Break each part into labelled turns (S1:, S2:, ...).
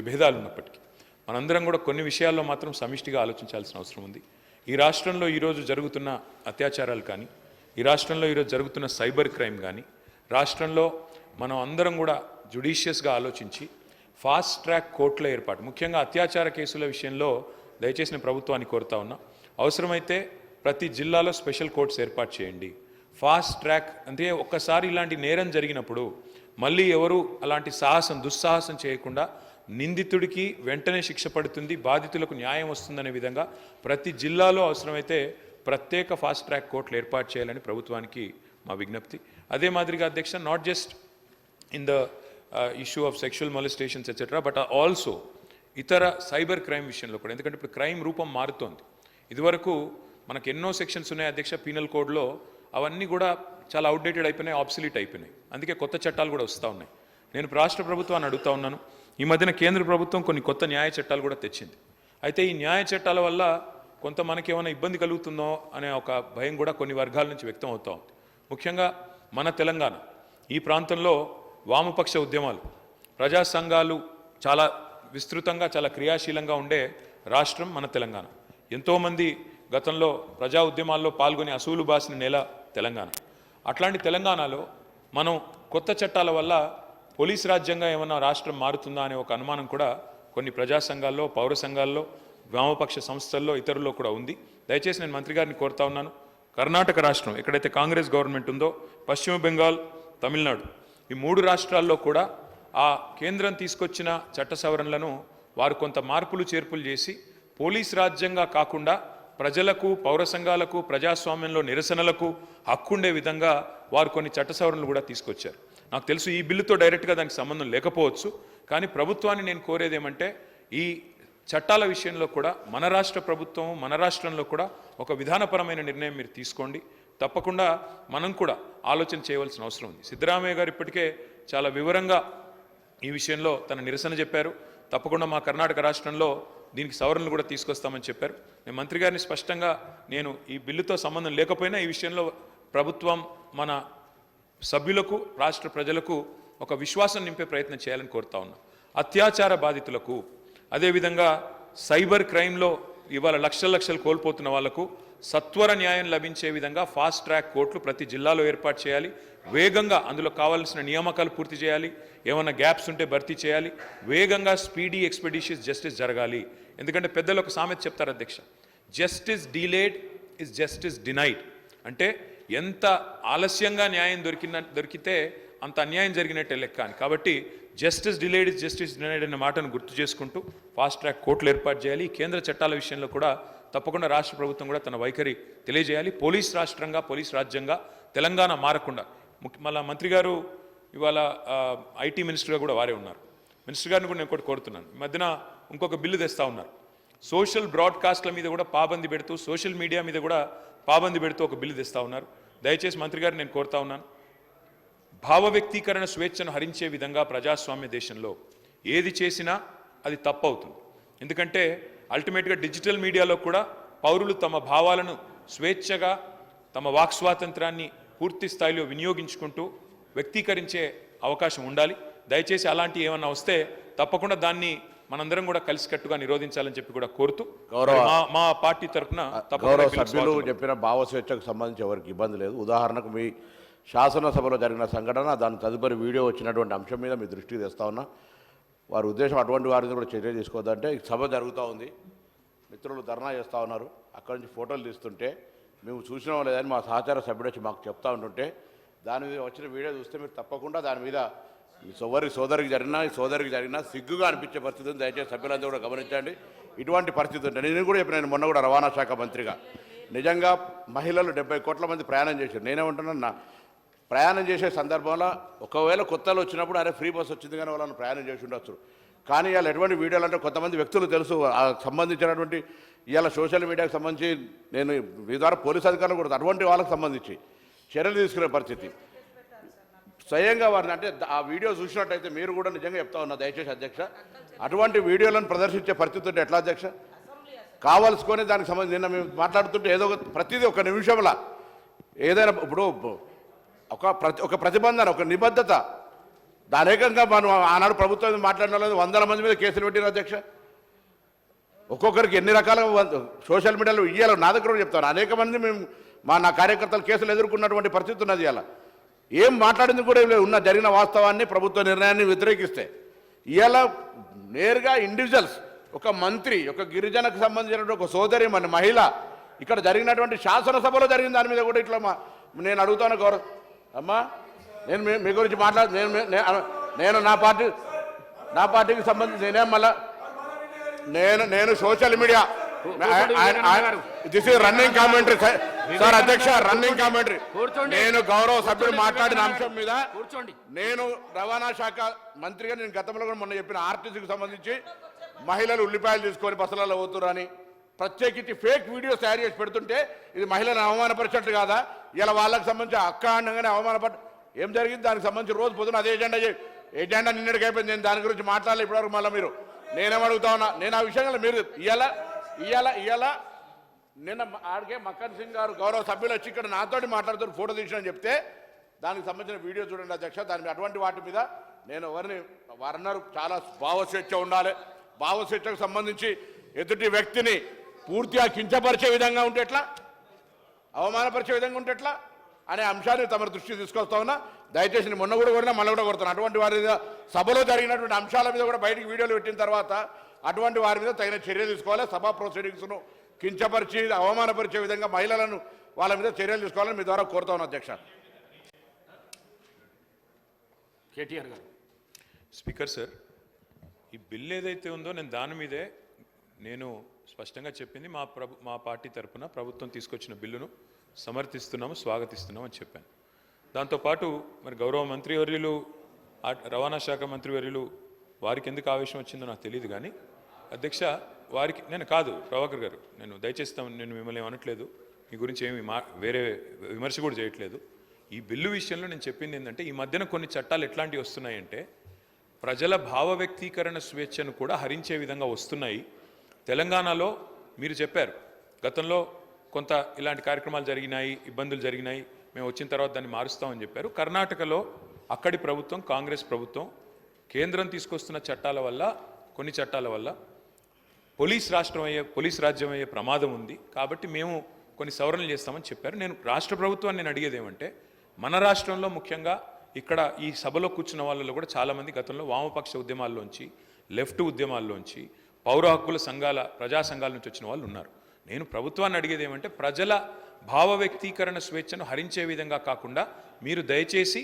S1: విభేదాలు ఉన్నప్పటికీ మనందరం కూడా కొన్ని విషయాల్లో మాత్రం సమిష్టిగా ఆలోచించాల్సిన అవసరం ఉంది. ఈ రాష్ట్రంలో ఈరోజు జరుగుతున్న అత్యాచారాలు కానీ, ఈ రాష్ట్రంలో ఈరోజు జరుగుతున్న సైబర్ క్రైమ్ కానీ, రాష్ట్రంలో మనం అందరం కూడా జ్యుడిషియస్గా ఆలోచించి ఫాస్ట్ ట్రాక్ కోర్టుల ఏర్పాటు, ముఖ్యంగా అత్యాచార కేసుల విషయంలో దయచేసి నేను ప్రభుత్వాన్ని కోరుతా ఉన్నా, అవసరమైతే ప్రతి జిల్లాలో స్పెషల్ కోర్ట్స్ ఏర్పాటు చేయండి. ఫాస్ట్ ట్రాక్ అంటే ఒక్కసారి ఇలాంటి నేరం జరిగినప్పుడు మళ్ళీ ఎవరు అలాంటి దుస్సాహసం చేయకుండా నిందితుడికి వెంటనే శిక్ష పడుతుంది, బాధితులకు న్యాయం వస్తుందనే విధంగా ప్రతి జిల్లాలో అవసరమైతే ప్రత్యేక ఫాస్ట్ ట్రాక్ కోర్టులు ఏర్పాటు చేయాలని ప్రభుత్వానికి మా విజ్ఞప్తి. అదే మాదిరిగా అధ్యక్ష, not just in the issue of sexual మొలిస్టేషన్స్ etcetera, but also ఇతర సైబర్ క్రైమ్ విషయంలో కూడా, ఎందుకంటే ఇప్పుడు క్రైమ్ రూపం మారుతోంది. ఇదివరకు మనకు ఎన్నో సెక్షన్స్ ఉన్నాయి అధ్యక్ష పీనల్ కోడ్లో, అవన్నీ కూడా చాలా అవుట్డేటెడ్ అయిపోయినాయి, ఆబ్సలీట్ అయిపోయినాయి. అందుకే కొత్త చట్టాలు కూడా వస్తూ ఉన్నాయి. నేను రాష్ట్ర ప్రభుత్వాన్ని అడుగుతా ఉన్నాను, ఈ మధ్యన కేంద్ర ప్రభుత్వం కొన్ని కొత్త న్యాయ చట్టాలు కూడా తెచ్చింది. అయితే ఈ న్యాయ చట్టాల వల్ల కొంత మనకేమైనా ఇబ్బంది కలుగుతుందో అనే ఒక భయం కూడా కొన్ని వర్గాల నుంచి వ్యక్తం అవుతూ ఉంది. ముఖ్యంగా మన తెలంగాణ ఈ ప్రాంతంలో వామపక్ష ఉద్యమాలు, ప్రజా సంఘాలు చాలా విస్తృతంగా చాలా క్రియాశీలంగా ఉండే రాష్ట్రం మన తెలంగాణ. ఎంతోమంది గతంలో ప్రజా ఉద్యమాల్లో పాల్గొని అసూలు బాసిన నేల తెలంగాణ. అట్లాంటి తెలంగాణలో మనం కొత్త చట్టాల వల్ల పోలీస్ రాజ్యంగా ఏమన్నా రాష్ట్రం మారుతుందా అనే ఒక అనుమానం కూడా కొన్ని ప్రజా సంఘాల్లో, పౌర సంఘాల్లో, వామపక్ష సంస్థల్లో, ఇతరుల్లో కూడా ఉంది. దయచేసి నేను మంత్రి గారిని కోరుతా ఉన్నాను, కర్ణాటక రాష్ట్రం ఎక్కడైతే కాంగ్రెస్ గవర్నమెంట్ ఉందో, పశ్చిమ బెంగాల్, తమిళనాడు, ఈ 3 రాష్ట్రాల్లో కూడా ఆ కేంద్రం తీసుకొచ్చిన చట్ట సవరణలను వారు కొంత మార్పులు చేర్పులు చేసి పోలీస్ రాజ్యంగా కాకుండా ప్రజలకు, పౌర సంఘాలకు, ప్రజాస్వామ్యంలో నిరసనలకు హక్కుండే విధంగా వారు కొన్ని చట్ట సవరణలు కూడా తీసుకొచ్చారు. నాకు తెలుసు ఈ బిల్లుతో డైరెక్ట్గా దానికి సంబంధం లేకపోవచ్చు, కానీ ప్రభుత్వాన్ని నేను కోరేది ఏమంటే ఈ చట్టాల విషయంలో కూడా మన రాష్ట్ర ప్రభుత్వం, మన రాష్ట్రంలో కూడా ఒక విధానపరమైన నిర్ణయం మీరు తీసుకోండి. తప్పకుండా మనం కూడా ఆలోచన చేయవలసిన అవసరం ఉంది. సిద్ధరామయ్య గారు ఇప్పటికే చాలా వివరంగా ఈ విషయంలో తన నిరసన చెప్పారు. తప్పకుండా మా కర్ణాటక రాష్ట్రంలో దీనికి సవరణలు కూడా తీసుకొస్తామని చెప్పారు. నేను మంత్రి గారిని స్పష్టంగా నేను ఈ బిల్లుతో సంబంధం లేకపోయినా ఈ విషయంలో ప్రభుత్వం మన సభ్యులకు, రాష్ట్ర ప్రజలకు ఒక విశ్వాసం నింపే ప్రయత్నం చేయాలని కోరుతా ఉన్నా. అత్యాచార బాధితులకు, అదేవిధంగా సైబర్ క్రైమ్లో ఇవాళ లక్షలు కోల్పోతున్న వాళ్లకు సత్వర న్యాయం లభించే విధంగా ఫాస్ట్ ట్రాక్ కోర్టులు ప్రతి జిల్లాలో ఏర్పాటు చేయాలి. వేగంగా అందులో కావాల్సిన నియామకాలు పూర్తి చేయాలి, ఏమైనా గ్యాప్స్ ఉంటే భర్తీ చేయాలి. వేగంగా స్పీడీ ఎక్స్పెడిషియస్ జస్టిస్ జరగాలి. ఎందుకంటే పెద్దలు ఒక సామెత చెప్తారు అధ్యక్ష, justice delayed is justice denied. అంటే ఎంత ఆలస్యంగా న్యాయం దొరికితే అంత అన్యాయం జరిగినట్టే లెక్క అని. కాబట్టి justice delayed is justice denied అనే మాటను గుర్తు చేసుకుంటూ ఫాస్ట్ ట్రాక్ కోర్టులు ఏర్పాటు చేయాలి. కేంద్ర చట్టాల విషయంలో కూడా తప్పకుండా రాష్ట్ర ప్రభుత్వం కూడా తన వైఖరి తెలియజేయాలి. పోలీస్ రాష్ట్రంగా, పోలీస్ రాజ్యంగా తెలంగాణ మారకుండా. మళ్ళీ మంత్రి గారు ఇవాళ ఐటీ మినిస్టర్గా కూడా వారే ఉన్నారు. మినిస్టర్ గారిని కూడా నేను ఒకటి కోరుతున్నాను, ఈ మధ్యన ఇంకొక బిల్లు తెస్తూ ఉన్నారు. సోషల్ బ్రాడ్కాస్ట్ల మీద కూడా పాబంది పెడుతూ, సోషల్ మీడియా మీద కూడా పాబంది పెడుతూ ఒక బిల్లు తెస్తూ ఉన్నారు. దయచేసి మంత్రి గారిని నేను కోరుతా ఉన్నాను, భావ వ్యక్తీకరణ స్వేచ్ఛను హరించే విధంగా ప్రజాస్వామ్య దేశంలో ఏది చేసినా అది తప్పవుతుంది. ఎందుకంటే అల్టిమేట్గా డిజిటల్ మీడియాలో కూడా పౌరులు తమ భావాలను స్వేచ్ఛగా, తమ వాక్ స్వాతంత్రాన్ని పూర్తి స్థాయిలో వినియోగించుకుంటూ వ్యక్తీకరించే అవకాశం ఉండాలి. దయచేసి అలాంటి ఏమన్నా వస్తే తప్పకుండా దాన్ని మనందరం కూడా కలిసికట్టుగా నిరోధించాలని చెప్పి కూడా కోరుతూ మా పార్టీ తరఫున
S2: సభ్యులు చెప్పిన భావ స్వేచ్ఛకు సంబంధించి ఎవరికి ఇబ్బంది లేదు. ఉదాహరణకు మీ శాసనసభలో జరిగిన సంఘటన, దాని తదుపరి వీడియో వచ్చినటువంటి అంశం మీద మీ దృష్టికి తెస్తా ఉన్నా. వారి ఉద్దేశం అటువంటి వారిని కూడా చర్య తీసుకోవద్దంటే, సభ జరుగుతూ ఉంది, మిత్రులు ధర్నా చేస్తూ ఉన్నారు, అక్కడి నుంచి ఫోటోలు తీస్తుంటే మేము చూసినాం లేదని మా సహచార సభ్యుడు వచ్చి మాకు చెప్తా ఉంటుంటే దాని మీద వచ్చిన వీడియో చూస్తే మీరు తప్పకుండా దాని మీద సోదరికి జరిగినా సిగ్గుగా అనిపించే పరిస్థితి ఉంది. దయచేసి సభ్యులందరూ కూడా గమనించండి. ఇటువంటి పరిస్థితి ఉంటుంది. నేను కూడా చెప్పిన, మొన్న కూడా రవాణా శాఖ మంత్రిగా నిజంగా మహిళలు 70 కోట్ల మంది ప్రయాణం చేశారు. నేనేమంటున్నా, ప్రయాణం చేసే సందర్భంలో ఒకవేళ కొత్తలో వచ్చినప్పుడు అరే ఫ్రీ బస్ వచ్చింది కానీ వాళ్ళని ప్రయాణం చేసి ఉండొచ్చు. కానీ ఇవాళ ఎటువంటి వీడియోలు అంటే కొంతమంది వ్యక్తులు తెలుసు సంబంధించినటువంటి, ఇవాళ సోషల్ మీడియాకు సంబంధించి నేను మీ ద్వారా పోలీసు అధికారులు కూడా అటువంటి వాళ్ళకి సంబంధించి చర్యలు తీసుకునే పరిస్థితి స్వయంగా వారిని, అంటే ఆ వీడియో చూసినట్టయితే మీరు కూడా నిజంగా చెప్తా ఉన్నా దయచేసి అధ్యక్ష, అటువంటి వీడియోలను ప్రదర్శించే పరిస్థితి ఉంటే ఎట్లా అధ్యక్ష? కావాల్సుకొని దానికి సంబంధించి నిన్న మేము మాట్లాడుతుంటే ఏదో ప్రతిదీ ఒక నిమిషంలో ఏదైనా ఇప్పుడు ఒక ప్రతిబంధన, ఒక నిబద్ధత దానేకంగా మనం ఆనాడు ప్రభుత్వం మాట్లాడిన వాళ్ళు 100 మంది మీద కేసులు పెట్టిన అధ్యక్ష. ఒక్కొక్కరికి ఎన్ని రకాల సోషల్ మీడియాలో ఇయ్యాలో నా దగ్గర కూడా చెప్తాను. అనేక మంది మేము నా కార్యకర్తలు కేసులు ఎదుర్కొన్నటువంటి పరిస్థితి ఉన్నది. ఇవాళ ఏం మాట్లాడింది కూడా ఏం లేదు. ఉన్న జరిగిన వాస్తవాన్ని ప్రభుత్వ నిర్ణయాన్ని వ్యతిరేకిస్తే ఇవాళ నేరుగా ఇండివిజువల్స్, ఒక మంత్రి, ఒక గిరిజనకు సంబంధించినటువంటి ఒక సోదరి మన మహిళ ఇక్కడ జరిగినటువంటి శాసనసభలో జరిగిన దాని మీద కూడా ఇట్లా నేను అడుగుతాను గౌరవ్ అమ్మా, నేను మీ గురించి నేను నా పార్టీకి సంబంధించి నేనేం మళ్ళా నేను social media this is running commentary sir అధ్యక్ష, రన్నింగ్ కామెంటరీ. నేను గౌరవ సభ్యుడు మాట్లాడిన అంశం మీద నేను రవాణా శాఖ మంత్రిగా నేను గతంలో కూడా మొన్న చెప్పిన ఆర్టీసీకి సంబంధించి మహిళలు ఉల్లిపాయలు తీసుకొని బస్సులలో పోతురని ప్రత్యేకించి ఫేక్ వీడియోస్ తయారు చేసి పెడుతుంటే ఇది మహిళలను అవమానపరిచినట్టు కాదా? ఇలా వాళ్ళకి సంబంధించి అకాండంగానే అవమానపడ ఏం జరిగింది దానికి సంబంధించి రోజు పొద్దున అదే ఎజెండా నిన్నటికి అయిపోయింది. నేను దాని గురించి మాట్లాడాలి ఇప్పటివరకు. మళ్ళీ మీరు నేనేమడుగుతా ఉన్నా, నేను ఆ విషయంలో మీరు ఇవాళ నిన్న ఆడికే మక్కన్ సింగ్ గారు గౌరవ సభ్యులు వచ్చి ఇక్కడ నాతోటి మాట్లాడుతూ ఫోటో తీసిన చెప్తే దానికి సంబంధించిన వీడియో చూడండి అధ్యక్ష. దాని అటువంటి వాటి మీద నేను వారన్నారు చాలా భావస్వేచ్ఛ ఉండాలి, భావస్వేచ్ఛకు సంబంధించి ఎదుటి వ్యక్తిని పూర్తిగా కించపరిచే విధంగా ఉంటే ఎట్లా, అవమానపరిచే విధంగా ఉంటే ఎట్లా అనే అంశాన్ని తమ దృష్టి తీసుకొస్తా ఉన్నా. దయచేసి మొన్న కూడా కొడినా మళ్ళీ కూడా కొడుతున్నాను. అటువంటి వారి మీద సభలో జరిగినటువంటి అంశాల మీద కూడా బయటికి వీడియోలు పెట్టిన తర్వాత అటువంటి వారి మీద తగిన చర్య తీసుకోవాలి. సభా ప్రొసీడింగ్స్ను కించపరిచి అవమానపరిచే విధంగా మహిళలను వాళ్ళ మీద చర్యలు తీసుకోవాలని మీ ద్వారా కోరుతా ఉన్నా అధ్యక్ష.
S3: కేటీఆర్ గారు.
S1: స్పీకర్ సార్, ఈ బిల్ ఏదైతే ఉందో నేను దాని మీదే నేను స్పష్టంగా చెప్పింది మా పార్టీ తరఫున ప్రభుత్వం తీసుకొచ్చిన బిల్లును సమర్థిస్తున్నాము, స్వాగతిస్తున్నాము అని చెప్పాను. దాంతోపాటు మరి గౌరవ మంత్రివర్యులు, రవాణా శాఖ మంత్రివర్యులు వారికి ఎందుకు ఆవేశం వచ్చిందో నాకు తెలియదు. కానీ అధ్యక్ష వారికి నేను కాదు ప్రభాకర్ గారు, నేను దయచేస్తాం, నేను మిమ్మల్ని ఏమనట్లేదు, మీ గురించి ఏమి వేరే విమర్శ కూడా చేయట్లేదు. ఈ బిల్లు విషయంలో నేను చెప్పింది ఏంటంటే ఈ మధ్యన కొన్ని చట్టాలు ఎట్లాంటివి వస్తున్నాయంటే ప్రజల భావ వ్యక్తీకరణ స్వేచ్ఛను కూడా హరించే విధంగా వస్తున్నాయి. తెలంగాణలో మీరు చెప్పారు గతంలో కొంత ఇలాంటి కార్యక్రమాలు జరిగినాయి, ఇబ్బందులు జరిగినాయి, మేము వచ్చిన తర్వాత దాన్ని మారుస్తామని చెప్పారు. కర్ణాటకలో అక్కడి ప్రభుత్వం, కాంగ్రెస్ ప్రభుత్వం కేంద్రం తీసుకొస్తున్న చట్టాల వల్ల, కొన్ని చట్టాల వల్ల పోలీస్ రాజ్యం అయ్యే ప్రమాదం ఉంది. కాబట్టి మేము కొన్ని సవరణలు చేస్తామని చెప్పారు. నేను రాష్ట్ర ప్రభుత్వాన్ని నేను అడిగేది ఏమంటే మన రాష్ట్రంలో ముఖ్యంగా ఇక్కడ ఈ సభలో కూర్చున్న వాళ్ళలో కూడా చాలామంది గతంలో వామపక్ష ఉద్యమాల్లోంచి, లెఫ్ట్ ఉద్యమాల్లోంచి, పౌర హక్కుల సంఘాల, ప్రజా సంఘాల నుంచి వచ్చిన వాళ్ళు ఉన్నారు. నేను ప్రభుత్వాన్ని అడిగేది ఏమంటే ప్రజల భావ వ్యక్తీకరణ స్వేచ్ఛను హరించే విధంగా కాకుండా మీరు దయచేసి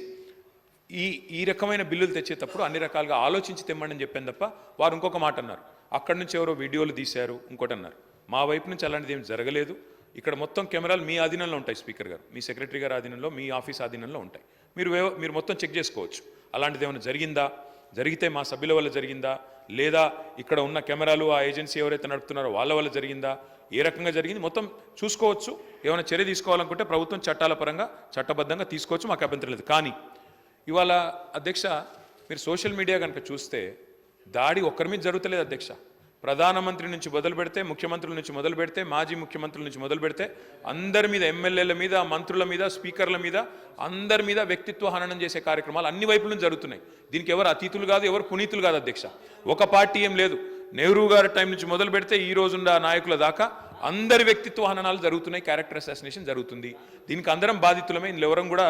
S1: ఈ రకమైన బిల్లులు తెచ్చేటప్పుడు అన్ని రకాలుగా ఆలోచించి తెమ్మని చెప్పాను తప్ప వారు ఇంకొక మాట అన్నారు, అక్కడి నుంచి ఎవరో వీడియోలు తీశారు, ఇంకోటి అన్నారు. మా వైపు నుంచి అలాంటిది ఏం జరగలేదు. ఇక్కడ మొత్తం కెమెరాలు మీ ఆధీనంలో ఉంటాయి స్పీకర్ గారు, మీ సెక్రటరీ గారి ఆధీనంలో, మీ ఆఫీస్ ఆధీనంలో ఉంటాయి. మీరు మొత్తం చెక్ చేసుకోవచ్చు. అలాంటిది ఏమైనా జరిగిందా, జరిగితే మా సభ్యుల వల్ల జరిగిందా, లేదా ఇక్కడ ఉన్న కెమెరాలు ఆ ఏజెన్సీ ఎవరైతే నడుపుతున్నారో వాళ్ళ వల్ల జరిగిందా, ఏ రకంగా జరిగింది మొత్తం చూసుకోవచ్చు. ఏమైనా చర్య తీసుకోవాలనుకుంటే ప్రభుత్వం చట్టాల పరంగా చట్టబద్ధంగా తీసుకోవచ్చు, మాకు అభ్యంతరం లేదు. కానీ ఇవాళ అధ్యక్ష మీరు సోషల్ మీడియా కనుక చూస్తే దాడి ఒక్కరి మీద జరుగుతలేదు అధ్యక్ష. ప్రధానమంత్రి నుంచి మొదలు పెడితే, ముఖ్యమంత్రుల నుంచి మొదలు పెడితే, మాజీ ముఖ్యమంత్రుల నుంచి మొదలు పెడితే అందరి మీద, ఎమ్మెల్యేల మీద, మంత్రుల మీద, స్పీకర్ల మీద, అందరి మీద వ్యక్తిత్వ హననం చేసే కార్యక్రమాలు అన్ని వైపుల నుంచి జరుగుతున్నాయి. దీనికి ఎవరు అతీతులు కాదు, ఎవరు పునీతులు కాదు అధ్యక్ష. ఒక పార్టీ ఏం లేదు. నెహ్రూ గారి టైం నుంచి మొదలు పెడితే ఈ రోజున్న నాయకుల దాకా అందరి వ్యక్తిత్వ హననాలు జరుగుతున్నాయి, క్యారెక్టర్ అసాసినేషన్ జరుగుతుంది. దీనికి అందరం బాధితులమే, ఇందులో ఎవరం కూడా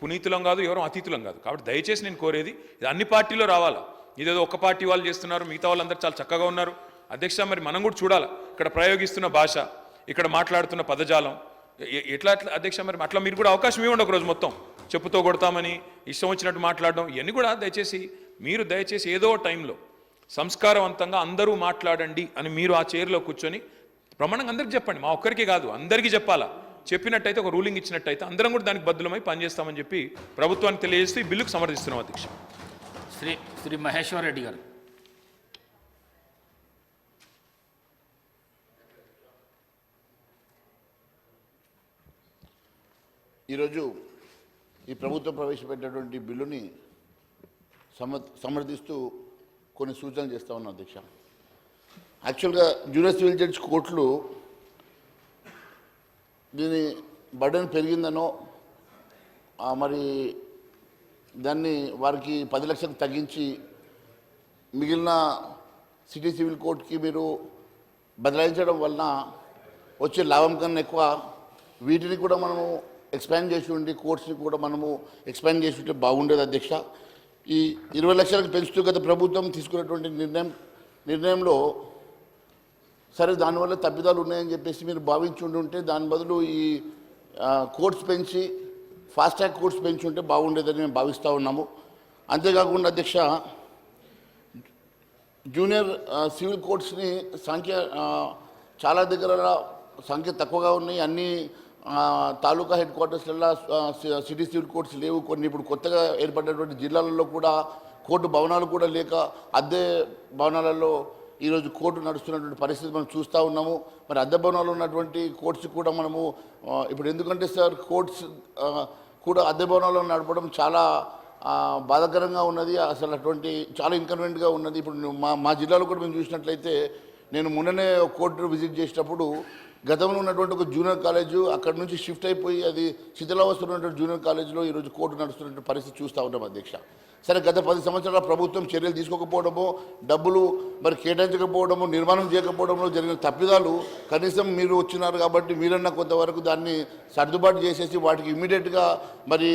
S1: పునీతులం కాదు, ఎవరం అతీతులం కాదు. కాబట్టి దయచేసి నేను కోరేది ఇది అన్ని పార్టీలో రావాలా. ఇదేదో ఒక పార్టీ వాళ్ళు చేస్తున్నారు, మిగతా వాళ్ళందరూ చాలా చక్కగా ఉన్నారు. అధ్యక్ష మరి మనం కూడా చూడాలి ఇక్కడ ప్రయోగిస్తున్న భాష, ఇక్కడ మాట్లాడుతున్న పదజాలం ఎట్లా అధ్యక్ష. మరి అట్లా మీరు కూడా అవకాశం ఇవ్వండి ఒక రోజు మొత్తం చెప్పుతో కొడతామని ఇష్టం వచ్చినట్టు మాట్లాడడం, ఇవన్నీ కూడా దయచేసి ఏదో టైంలో సంస్కారవంతంగా అందరూ మాట్లాడండి అని మీరు ఆ చైర్లో కూర్చొని ప్రమాణంగా అందరికీ చెప్పండి. మా ఒక్కరికి కాదు, అందరికీ చెప్పాలా. చెప్పినట్టయితే ఒక రూలింగ్ ఇచ్చినట్టయితే అందరం కూడా దానికి బద్దులమై పనిచేస్తామని చెప్పి ప్రభుత్వానికి తెలియజేస్తూ ఈ బిల్లుకు సమర్థిస్తున్నాం అధ్యక్ష.
S3: శ్రీ మహేశ్వర్ రెడ్డి గారు.
S4: ఈరోజు ఈ ప్రభుత్వం ప్రవేశపెట్టినటువంటి బిల్లుని సమర్థిస్తూ కొన్ని సూచనలు చేస్తూ ఉన్నాం అధ్యక్ష. యాక్చువల్గా జూనియర్ సివిల్ జడ్జి కోర్టులు దీని బర్డెన్ పెరిగిందనో మరి దాన్ని వారికి 10 లక్షలకు తగ్గించి మిగిలిన సిటీ సివిల్ కోర్టుకి మీరు బదలాయించడం వలన వచ్చే లాభం కన్నా ఎక్కువ వీటిని కూడా మనము ఎక్స్పాండ్ చేసి ఉండి కోర్ట్స్ని కూడా మనము ఎక్స్పాండ్ చేసి ఉంటే బాగుండేది అధ్యక్ష. ఈ 20 లక్షలకు పెంచుతూ గత ప్రభుత్వం తీసుకున్నటువంటి నిర్ణయంలో సరే దానివల్ల తప్పిదాలు ఉన్నాయని చెప్పేసి మీరు భావించి ఉంటే దాని బదులు ఈ కోర్ట్స్ పెంచి ఫాస్ట్ ట్రాక్ కోర్ట్స్ పెంచి ఉంటే బాగుండేదని మేము భావిస్తూ ఉన్నాము. అంతేకాకుండా అధ్యక్ష జూనియర్ సివిల్ కోర్ట్స్ని చాలా దగ్గర సంఖ్య తక్కువగా ఉన్నాయి. అన్ని తాలూకా హెడ్ క్వార్టర్స్లలో సిటీ సివిల్ కోర్ట్స్ లేవు. కొన్ని ఇప్పుడు కొత్తగా ఏర్పడినటువంటి జిల్లాలలో కూడా కోర్టు భవనాలు కూడా లేక అద్దె భవనాలలో ఈరోజు కోర్టు నడుస్తున్నటువంటి పరిస్థితి మనం చూస్తూ ఉన్నాము. మరి అద్దె భవనాలు ఉన్నటువంటి కోర్ట్స్ కూడా మనము ఇప్పుడు ఎందుకంటే సార్ కోర్ట్స్ కూడా అద్దె భవనాల్లో నడపడం చాలా బాధాకరంగా ఉన్నది. అసలు అటువంటి చాలా ఇన్కన్వీనియంట్గా ఉన్నది. ఇప్పుడు మా జిల్లాలో కూడా మేము చూసినట్లయితే నేను మొన్ననే కోర్టు విజిట్ చేసినప్పుడు గతంలో ఉన్నటువంటి ఒక జూనియర్ కాలేజు అక్కడ నుంచి షిఫ్ట్ అయిపోయి అది శిథిలావస్థలో ఉన్నటువంటి జూనియర్ కాలేజీలో ఈరోజు కోర్టు నడుస్తున్నటువంటి పరిస్థితి చూస్తూ ఉన్నాం అధ్యక్ష. సరే గత 10 సంవత్సరాల ప్రభుత్వం చర్యలు తీసుకోకపోవడము, డబ్బులు మరి కేటాయించకపోవడము, నిర్మాణం చేయకపోవడంలో జరిగిన తప్పిదాలు కనీసం మీరు వచ్చినారు కాబట్టి మీరన్నా కొంతవరకు దాన్ని సర్దుబాటు చేసేసి వాటికి ఇమ్మీడియట్గా మరి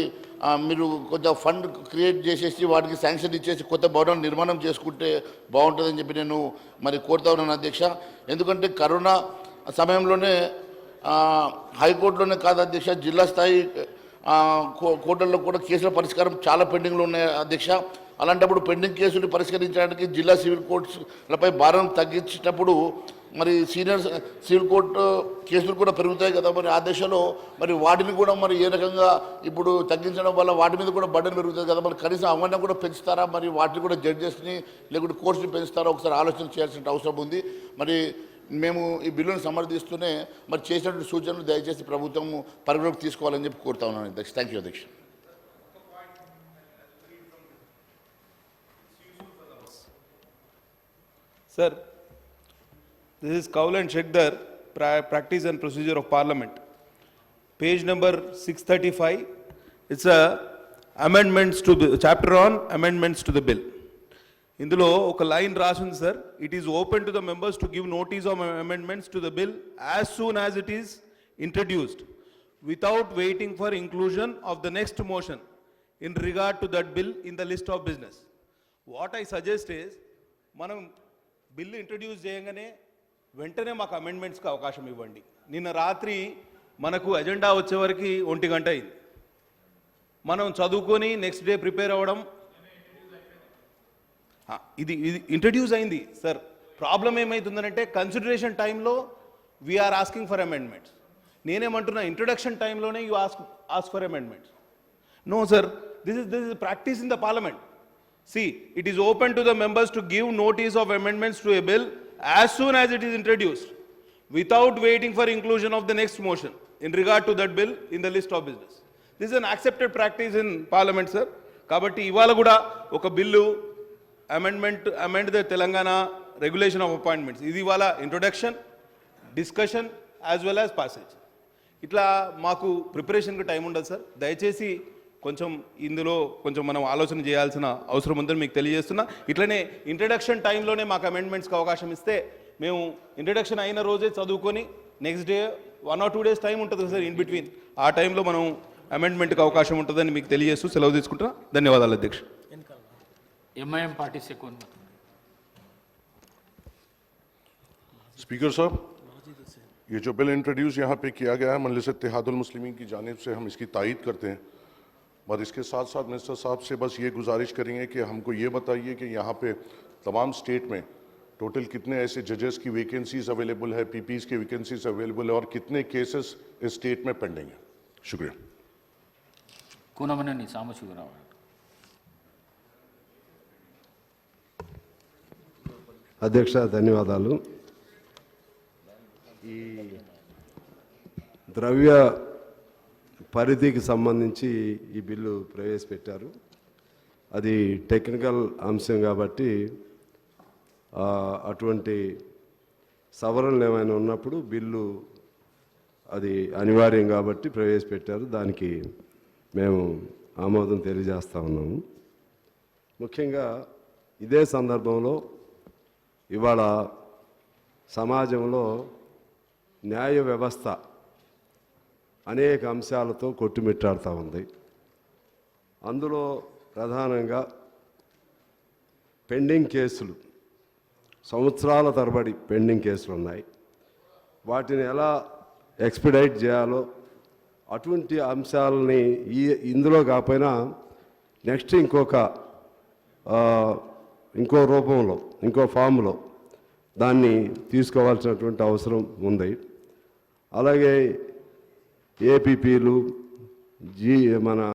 S4: మీరు కొంచెం ఫండ్ క్రియేట్ చేసేసి వాటికి శాంక్షన్ ఇచ్చేసి కొత్త భవనం నిర్మాణం చేసుకుంటే బాగుంటుందని చెప్పి నేను మరి కోరుతా ఉన్నాను అధ్యక్ష. ఎందుకంటే కరోనా సమయంలోనే హైకోర్టులోనే కాదు అధ్యక్ష, జిల్లా స్థాయి కోర్టుల్లో కూడా కేసుల పరిష్కారం చాలా పెండింగ్లు ఉన్నాయి అధ్యక్ష. అలాంటప్పుడు పెండింగ్ కేసులు పరిష్కరించడానికి జిల్లా సివిల్ కోర్ట్స్లపై భారం తగ్గించేటప్పుడు మరి సీనియర్ సివిల్ కోర్టు కేసులు కూడా పెరుగుతాయి కదా. మరి ఆ దశలో మరి వాటిని కూడా మరి ఏ రకంగా ఇప్పుడు తగ్గించడం వల్ల వాటి మీద కూడా బర్డెన్ పెరుగుతుంది కదా. మరి కనీసం అవన్నీ కూడా పెంచుతారా, మరి వాటిని కూడా జడ్జెస్ని లేకుంటే కోర్ట్స్ని పెంచుతారా, ఒకసారి ఆలోచన చేయాల్సిన అవసరం ఉంది. మరి మేము ఈ బిల్లును సమర్థిస్తూనే మరి చేసినటువంటి సూచనలు దయచేసి ప్రభుత్వం పరిగణలోకి తీసుకోవాలని చెప్పి కోరుతా ఉన్నాను అధ్యక్ష. థ్యాంక్ యూ అధ్యక్ష.
S5: Sir, this is Kaul and Shekdar, Practice and Procedure of Parliament. Page number 635. It's a amendments to the chapter on amendments to the bill. ఇందులో ఒక లైన్ రాసింది sir, it is open to the members to give notice of amendments to the bill as soon as it is introduced without waiting for inclusion of the next motion in regard to that bill in the list of business. What I suggest is, మనం bill introduce చేయగానే వెంటనే మాకు అమెండ్మెంట్స్కి అవకాశం ఇవ్వండి. నిన్న రాత్రి మనకు agenda వచ్చేవరకు 1 గంట అయింది. మనం చదువుకొని నెక్స్ట్ డే ప్రిపేర్ అవ్వడం, ఇది ఇంట్రడ్యూస్ అయింది సార్. ప్రాబ్లం ఏమవుతుందంటే కన్సిడరేషన్ టైంలో వీఆర్ ఆస్కింగ్ ఫర్ అమెండ్మెంట్స్. నేనేమంటున్నా ఇంట్రొడక్షన్ టైంలోనే you ask for amendments. No sir, this is practice in the parliament. See, it is open to the members to give notice of amendments to a bill as soon as it is introduced, without waiting for inclusion of the next motion in regard to that bill in the list of business. This is an accepted practice in Parliament, sir. Kabatti ivala kuda oka billu amend the Telangana regulation of appointments. Idi ivala introduction, discussion as well as passage. Itla maaku preparation ki time undadu sir. దయచేసి కొంచెం ఇందులో కొంచెం మనం ఆలోచన చేయాల్సిన అవసరం ఉందని మీకు తెలియజేస్తున్నా. ఇట్లనే ఇంట్రడక్షన్ టైంలోనే మాకు అమెండ్మెంట్స్కి అవకాశం ఇస్తే మేము ఇంట్రడక్షన్ అయిన రోజే చదువుకొని next day 1 or 2 days time ఉంటుంది సార్ ఇన్ బిట్వీన్. ఆ టైంలో మనం అమెండ్మెంట్కి అవకాశం ఉంటుందని మీకు తెలియజేస్తూ సెలవు తీసుకుంటున్నా. ధన్యవాదాలు అధ్యక్ష.
S3: MIM party second.
S6: स्पीकर साहब, ये जो बिल इंट्रोड्यूस यहाँ पे किया गया है मजलिस इत्तेहादुल मुस्लिमीन की जानिब से हम इसकी तायीद करते हैं, और इसके साथ साथ मिनिस्टर साहब से बस ये गुजारिश करेंगे कि हमको ये बताइए कि यहाँ पे तमाम स्टेट में टोटल कितने ऐसे जजेस की वैकेंसीज अवेलेबल है, पीपीज़ की वैकेंसीज अवेलेबल है, और कितने केसेस इस स्टेट में पेंडिंग है. शुक्रिया.
S3: కూనమనేని సాంబశివరావు.
S7: అధ్యక్ష ధన్యవాదాలు. ఈ ద్రవ్య పరిధికి సంబంధించి ఈ బిల్లు ప్రవేశపెట్టారు. అది టెక్నికల్ అంశం కాబట్టి అటువంటి సవరణలు ఏమైనా ఉన్నప్పుడు బిల్లు అది అనివార్యం కాబట్టి ప్రవేశపెట్టారు. దానికి మేము ఆమోదం తెలియజేస్తా ఉన్నాము. ముఖ్యంగా ఇదే సందర్భంలో ఇవాళ సమాజంలో న్యాయ వ్యవస్థ అనేక అంశాలతో కొట్టుమిట్టాడుతూ ఉంది. అందులో ప్రధానంగా పెండింగ్ కేసులు, సంవత్సరాల తరబడి పెండింగ్ కేసులు ఉన్నాయి. వాటిని ఎలా ఎక్స్పిడైట్ చేయాలో అటువంటి అంశాలని ఇందులో కాకపోయినా నెక్స్ట్ ఇంకో రూపంలో, ఇంకో ఫామ్లో దాన్ని తీసుకోవాల్సినటువంటి అవసరం ఉంది. అలాగే ఏపీపీలు మన